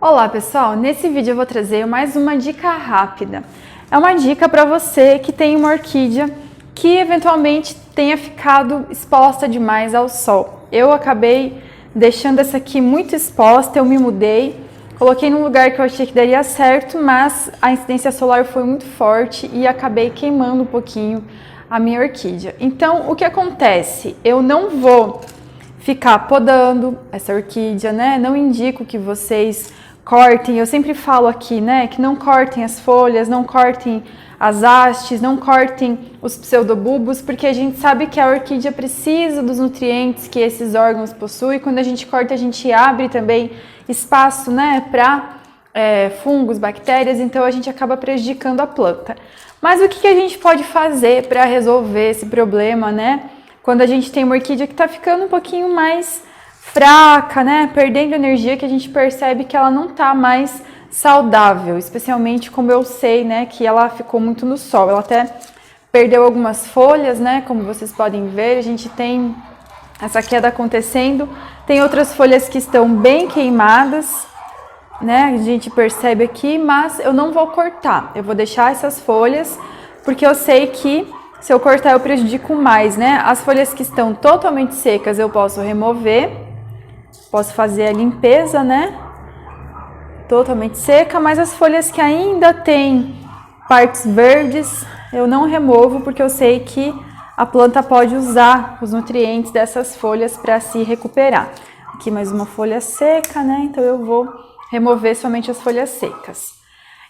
Olá pessoal, nesse vídeo eu vou trazer mais uma dica rápida. É uma dica para você que tem uma orquídea que eventualmente tenha ficado exposta demais ao sol. Eu acabei deixando essa aqui muito exposta, eu me mudei, coloquei num lugar que eu achei que daria certo, mas a incidência solar foi muito forte e acabei queimando um pouquinho a minha orquídea. Então, o que acontece? Eu não vou ficar podando essa orquídea, né? Não indico que vocês cortem, eu sempre falo aqui, né, que não cortem as folhas, não cortem as hastes, não cortem os pseudobulbos, porque a gente sabe que a orquídea precisa dos nutrientes que esses órgãos possuem. Quando a gente corta, a gente abre também espaço, né, para fungos, bactérias, então a gente acaba prejudicando a planta. Mas o que a gente pode fazer para resolver esse problema, né? Quando a gente tem uma orquídea que está ficando um pouquinho mais fraca, né, perdendo energia, que a gente percebe que ela não tá mais saudável, especialmente como eu sei, né, que ela ficou muito no sol, ela até perdeu algumas folhas, né, como vocês podem ver, a gente tem essa queda acontecendo, tem outras folhas que estão bem queimadas, né, a gente percebe aqui, mas eu não vou cortar, eu vou deixar essas folhas, porque eu sei que se eu cortar eu prejudico mais, né, as folhas que estão totalmente secas eu posso remover, posso fazer a limpeza, né? Totalmente seca, mas as folhas que ainda têm partes verdes, eu não removo porque eu sei que a planta pode usar os nutrientes dessas folhas para se recuperar. Aqui mais uma folha seca, né? Então eu vou remover somente as folhas secas.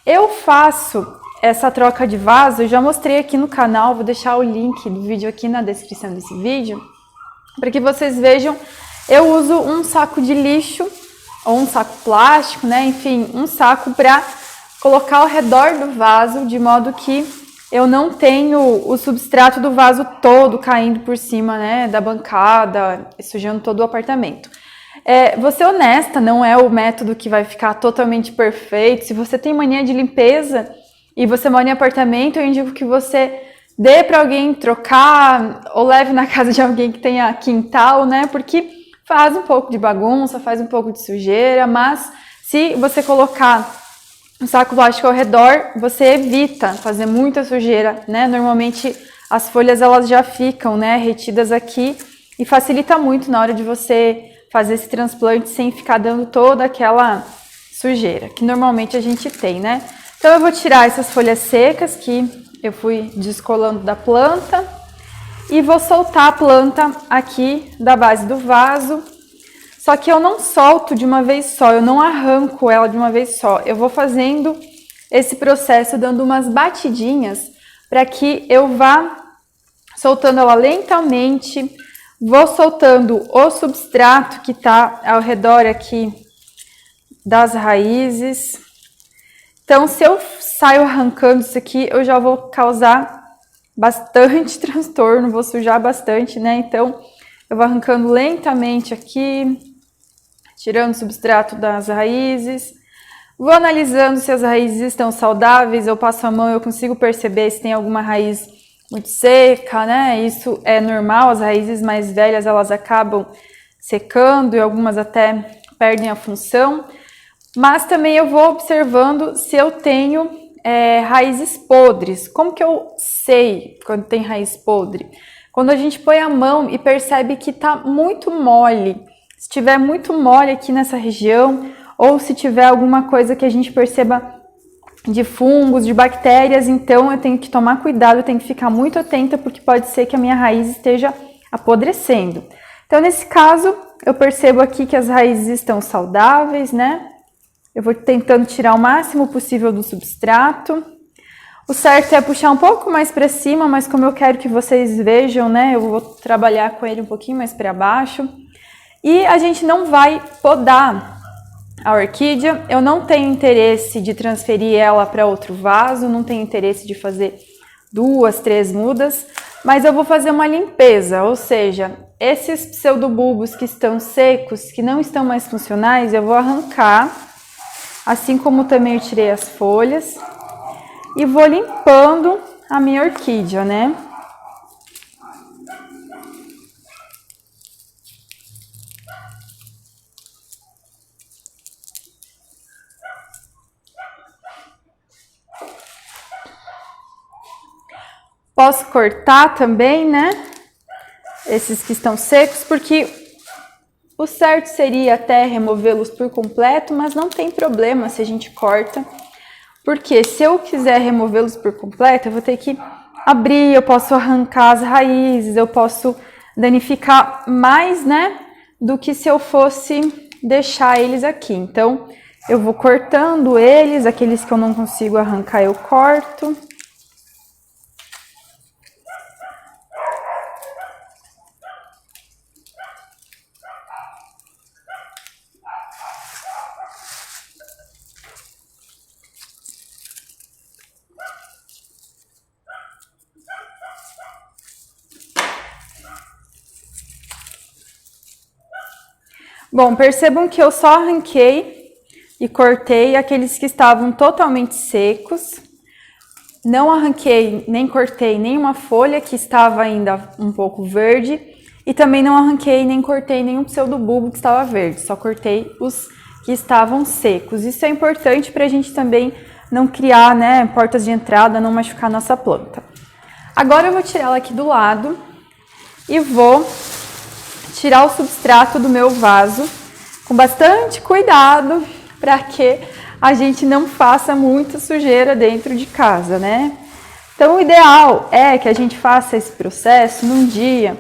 Eu faço essa troca de vaso, eu já mostrei aqui no canal, vou deixar o link do vídeo aqui na descrição desse vídeo, para que vocês vejam. Eu uso um saco de lixo ou um saco plástico, né? Enfim, um saco para colocar ao redor do vaso, de modo que eu não tenho o substrato do vaso todo caindo por cima, né, da bancada, sujando todo o apartamento. Vou ser honesta, não é o método que vai ficar totalmente perfeito. Se você tem mania de limpeza e você mora em apartamento, eu indico que você dê para alguém trocar ou leve na casa de alguém que tenha quintal, né? Porque faz um pouco de bagunça, faz um pouco de sujeira, mas se você colocar um saco plástico ao redor, você evita fazer muita sujeira, né? Normalmente as folhas elas já ficam, né, retidas aqui e facilita muito na hora de você fazer esse transplante sem ficar dando toda aquela sujeira que normalmente a gente tem, né? Então eu vou tirar essas folhas secas que eu fui descolando da planta e vou soltar a planta aqui da base do vaso. Só que eu não solto de uma vez só, eu não arranco ela de uma vez só. Eu vou fazendo esse processo, dando umas batidinhas para que eu vá soltando ela lentamente. Vou soltando o substrato que está ao redor aqui das raízes. Então, se eu saio arrancando isso aqui, eu já vou causar bastante transtorno, vou sujar bastante, né? Então, eu vou arrancando lentamente aqui, tirando o substrato das raízes. Vou analisando se as raízes estão saudáveis, eu passo a mão, eu consigo perceber se tem alguma raiz muito seca, né? Isso é normal, as raízes mais velhas, elas acabam secando e algumas até perdem a função. Mas também eu vou observando se eu tenho raízes podres. Como que eu sei quando tem raiz podre? Quando a gente põe a mão e percebe que está muito mole. Se tiver muito mole aqui nessa região, ou se tiver alguma coisa que a gente perceba de fungos, de bactérias, então eu tenho que tomar cuidado, eu tenho que ficar muito atenta, porque pode ser que a minha raiz esteja apodrecendo. Então, nesse caso, eu percebo aqui que as raízes estão saudáveis, né? Eu vou tentando tirar o máximo possível do substrato. O certo é puxar um pouco mais para cima, mas como eu quero que vocês vejam, né, eu vou trabalhar com ele um pouquinho mais para baixo. E a gente não vai podar a orquídea. Eu não tenho interesse de transferir ela para outro vaso, não tenho interesse de fazer 2, 3 mudas, mas eu vou fazer uma limpeza, ou seja, esses pseudobulbos que estão secos, que não estão mais funcionais, eu vou arrancar, assim como também eu tirei as folhas, e vou limpando a minha orquídea, né? Posso cortar também, né? Esses que estão secos, porque o certo seria até removê-los por completo, mas não tem problema se a gente corta. Porque se eu quiser removê-los por completo, eu vou ter que abrir, eu posso arrancar as raízes, eu posso danificar mais, né? Do que se eu fosse deixar eles aqui. Então, eu vou cortando eles, aqueles que eu não consigo arrancar eu corto. Bom, percebam que eu só arranquei e cortei aqueles que estavam totalmente secos. Não arranquei nem cortei nenhuma folha que estava ainda um pouco verde. E também não arranquei nem cortei nenhum pseudobulbo que estava verde. Só cortei os que estavam secos. Isso é importante para a gente também não criar, né, portas de entrada, não machucar nossa planta. Agora eu vou tirar ela aqui do lado e vou tirar o substrato do meu vaso com bastante cuidado para que a gente não faça muita sujeira dentro de casa, né? Então o ideal é que a gente faça esse processo num dia,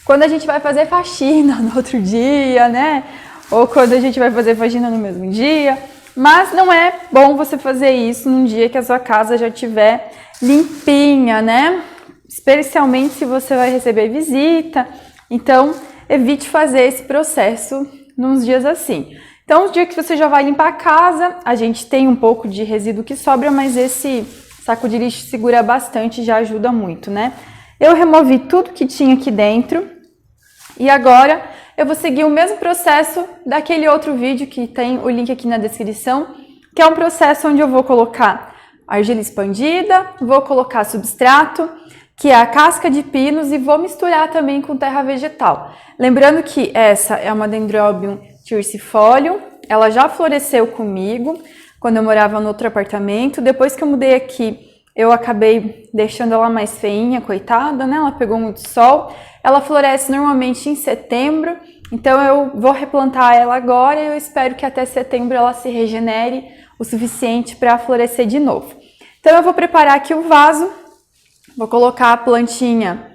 quando a gente vai fazer faxina no outro dia, né? Ou quando a gente vai fazer faxina no mesmo dia, mas não é bom você fazer isso num dia que a sua casa já estiver limpinha, né? Especialmente se você vai receber visita, então evite fazer esse processo nos dias assim. Então, os dias que você já vai limpar a casa, a gente tem um pouco de resíduo que sobra, mas esse saco de lixo segura bastante, já ajuda muito, né? Eu removi tudo que tinha aqui dentro e agora eu vou seguir o mesmo processo daquele outro vídeo que tem o link aqui na descrição, que é um processo onde eu vou colocar argila expandida, vou colocar substrato, que é a casca de pinos, e vou misturar também com terra vegetal. Lembrando que essa é uma Dendrobium thyrsifolia, ela já floresceu comigo quando eu morava no outro apartamento. Depois que eu mudei aqui, eu acabei deixando ela mais feinha, coitada, né? Ela pegou muito sol. Ela floresce normalmente em setembro, então eu vou replantar ela agora e eu espero que até setembro ela se regenere o suficiente para florescer de novo. Então eu vou preparar aqui o vaso. Vou colocar a plantinha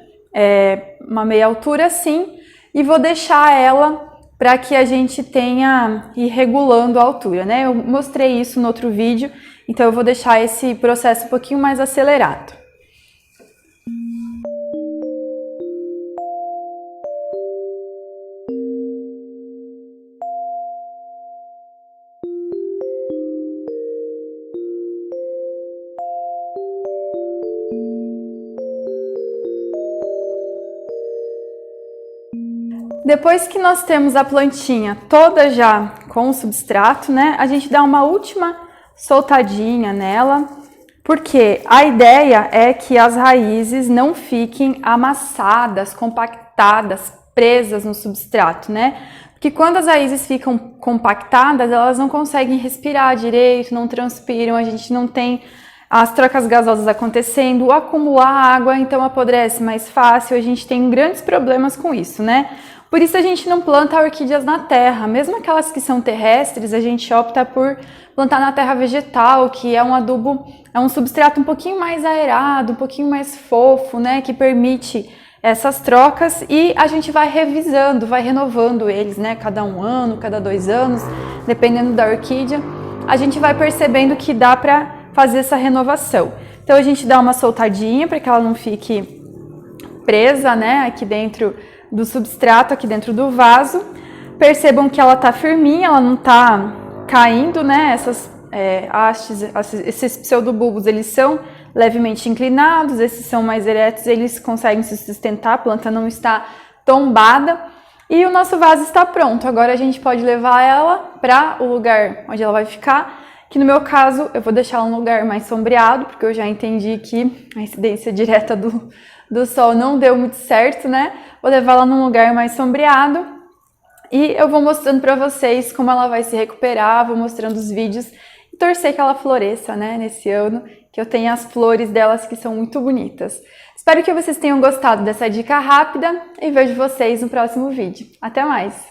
uma meia altura assim e vou deixar ela para que a gente tenha ir regulando a altura, né? Eu mostrei isso no outro vídeo, então eu vou deixar esse processo um pouquinho mais acelerado. Depois que nós temos a plantinha toda já com o substrato, né, a gente dá uma última soltadinha nela, porque a ideia é que as raízes não fiquem amassadas, compactadas, presas no substrato, né? Porque quando as raízes ficam compactadas, elas não conseguem respirar direito, não transpiram, a gente não tem as trocas gasosas acontecendo, acumular água, então apodrece mais fácil, a gente tem grandes problemas com isso, né? Por isso a gente não planta orquídeas na terra, mesmo aquelas que são terrestres, a gente opta por plantar na terra vegetal, que é um adubo, é um substrato um pouquinho mais aerado, um pouquinho mais fofo, né, que permite essas trocas, e a gente vai revisando, vai renovando eles, né, cada 1 ano, cada 2 anos, dependendo da orquídea, a gente vai percebendo que dá para fazer essa renovação. Então a gente dá uma soltadinha para que ela não fique presa, né, aqui dentro do substrato, aqui dentro do vaso. Percebam que ela tá firminha, ela não tá caindo, né? Essas hastes, esses pseudobulbos, eles são levemente inclinados, esses são mais eretos, eles conseguem se sustentar, a planta não está tombada. E o nosso vaso está pronto. Agora a gente pode levar ela para o lugar onde ela vai ficar, que no meu caso eu vou deixar ela num lugar mais sombreado, porque eu já entendi que a incidência direta do sol não deu muito certo, né? Vou levar ela num lugar mais sombreado e eu vou mostrando para vocês como ela vai se recuperar, vou mostrando os vídeos e torcer que ela floresça, né, nesse ano, que eu tenha as flores delas que são muito bonitas. Espero que vocês tenham gostado dessa dica rápida e vejo vocês no próximo vídeo. Até mais!